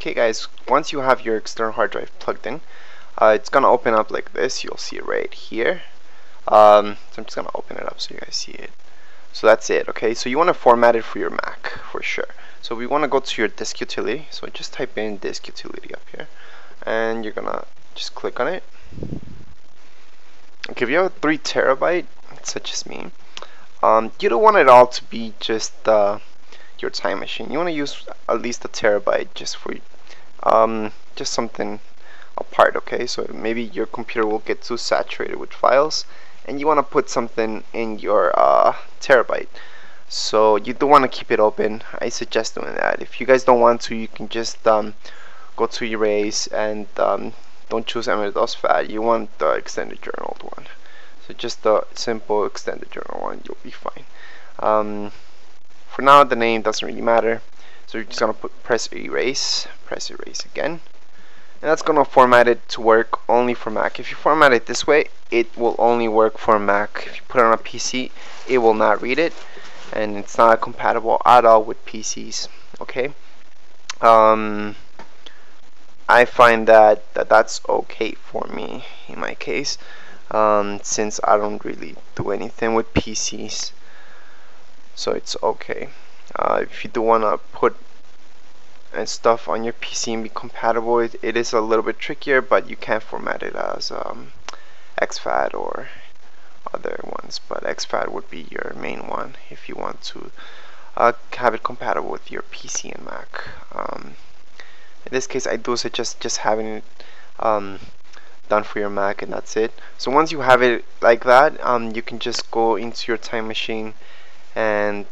Okay guys, once you have your external hard drive plugged in, it's gonna open up like this. You'll see it right here. So I'm just gonna open it up so you guys see it. So that's it. Okay, so you want to format it for your Mac for sure. So we want to go to your disk utility. So just type in disk utility up here, and you're gonna just click on it. Okay, if you have a 3 terabyte, such as me, you don't want it all to be just your time machine. You want to use at least a terabyte just for just something apart. Okay, so maybe your computer will get too saturated with files and you want to put something in your terabyte, so you do want to keep it open. I suggest doing that. If you guys don't want to, you can just go to erase and don't choose MS-DOS FAT. You want the extended journal one, so just the simple extended journal one, you'll be fine. For now, the name doesn't really matter, so you're just gonna press erase again, and that's gonna format it to work only for Mac. If you format it this way, it will only work for Mac. If you put it on a PC, it will not read it, and it's not compatible at all with PCs. Okay. I find that's okay for me in my case, since I don't really do anything with PCs, so it's okay. If you do want to put and stuff on your PC and be compatible, it is a little bit trickier, but you can format it as exFAT or other ones, but exFAT would be your main one if you want to have it compatible with your PC and Mac. In this case, I do suggest just having it done for your Mac, and that's it. So once you have it like that, you can just go into your time machine, and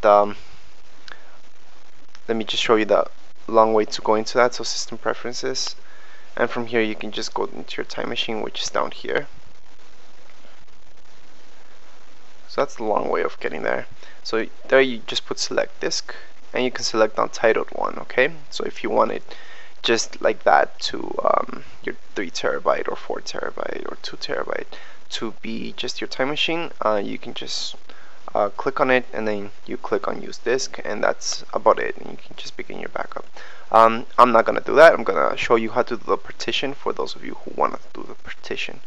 let me just show you the long way to go into that. So system preferences, and from here you can just go into your time machine, which is down here. So that's the long way of getting there. So there you just put select disk, and you can select untitled one. Okay, so if you want it just like that to your 3 terabyte or 4 terabyte or 2 terabyte to be just your time machine, you can just click on it, and then you click on use disk, and that's about it, and you can just begin your backup. I'm not gonna do that. I'm gonna show you how to do the partition for those of you who want to do the partition.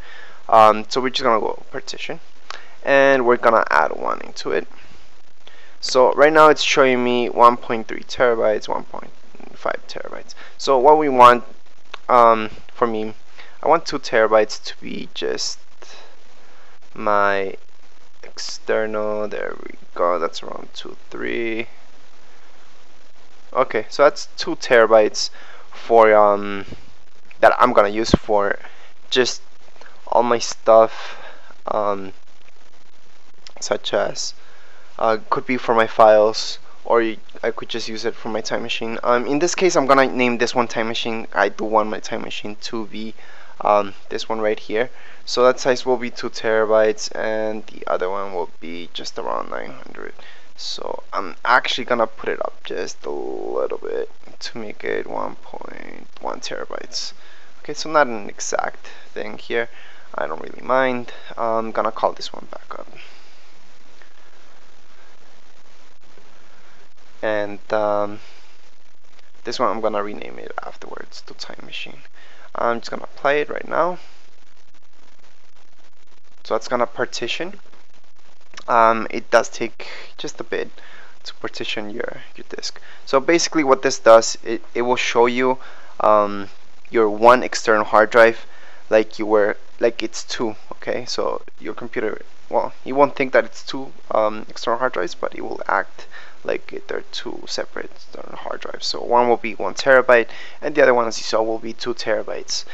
So we're just gonna go partition, and we're gonna add one into it. So right now it's showing me 1.3 terabytes, 1.5 terabytes. So what we want, for me, I want 2 terabytes to be just my external. There we go. That's around 2, 3. Okay, so that's 2 terabytes for that I'm gonna use for just all my stuff, such as could be for my files, or I could just use it for my time machine. In this case, I'm gonna name this one time machine. I do want my time machine to be this one right here. So that size will be 2 terabytes, and the other one will be just around 900. So I'm actually gonna put it up just a little bit to make it 1.1 terabytes. Okay, so not an exact thing here. I don't really mind. I'm gonna call this one backup. And this one I'm gonna rename it afterwards to time machine. I'm just gonna apply it right now. So that's gonna partition. It does take just a bit to partition your disk. So basically what this does, it will show you your one external hard drive like it's 2. Okay, so your computer, well, you won't think that it's 2 external hard drives, but it will act like they're 2 separate external hard drives. So one will be 1 terabyte, and the other one, as you saw, will be 2 terabytes.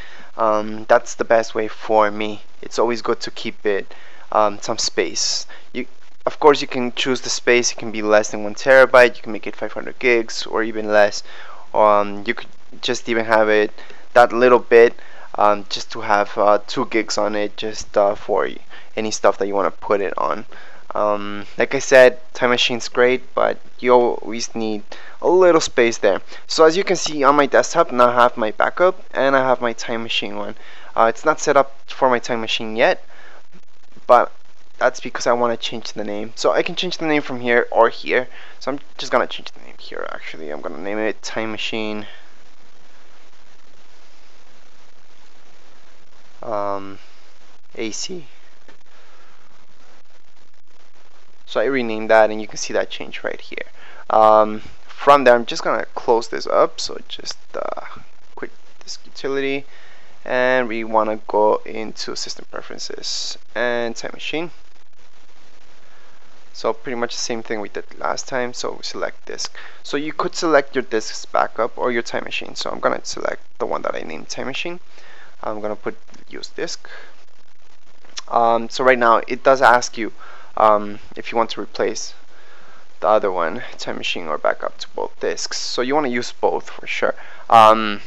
That's the best way for me. It's always good to keep it some space. Of course, you can choose the space. It can be less than 1 terabyte. You can make it 500 gigs or even less. You could just even have it that little bit, just to have 2 gigs on it, just for any stuff that you want to put it on. Like I said, time machine's great, but you always need a little space there. So as you can see on my desktop, now I have my backup and I have my time machine one. It's not set up for my time machine yet, but that's because I want to change the name. So I can change the name from here or here. So I'm just gonna change the name here. Actually, I'm gonna name it time machine AC. So I renamed that, and you can see that change right here. From there, I'm just gonna close this up. So just quit this utility, and we want to go into system preferences and time machine. So pretty much the same thing we did last time. So we select disk. So you could select your disk's backup or your time machine. So I'm gonna select the one that I named time machine. I'm gonna put use disk. So right now it does ask you if you want to replace the other one, time machine or backup, to both disks. So you want to use both for sure. In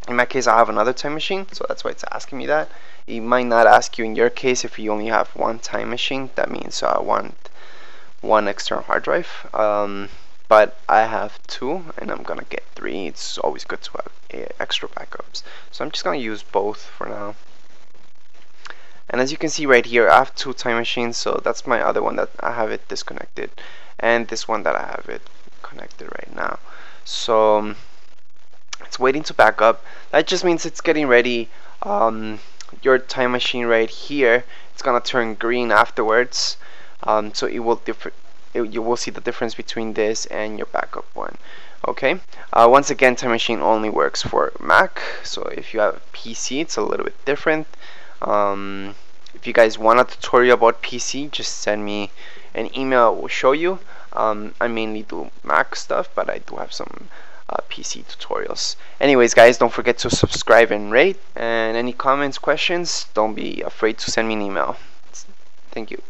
my case, I have another time machine, so that's why it's asking me that. It might not ask you in your case if you only have one time machine. That means one external hard drive. But I have two, and I'm gonna get three. It's always good to have extra backups. So I'm just gonna use both for now. And as you can see right here, I have two time machines, so that's my other one that I have it disconnected, and this one that I have it connected right now. So it's waiting to back up. That just means it's getting ready. Your time machine right here, it's gonna turn green afterwards. So it will you will see the difference between this and your backup one. Okay. Once again, time machine only works for Mac. So if you have a PC, it's a little bit different. If you guys want a tutorial about PC, just send me an email. I will show you. I mainly do Mac stuff, but I do have some PC tutorials. Anyways, guys, don't forget to subscribe and rate. And any comments, questions, don't be afraid to send me an email. Thank you.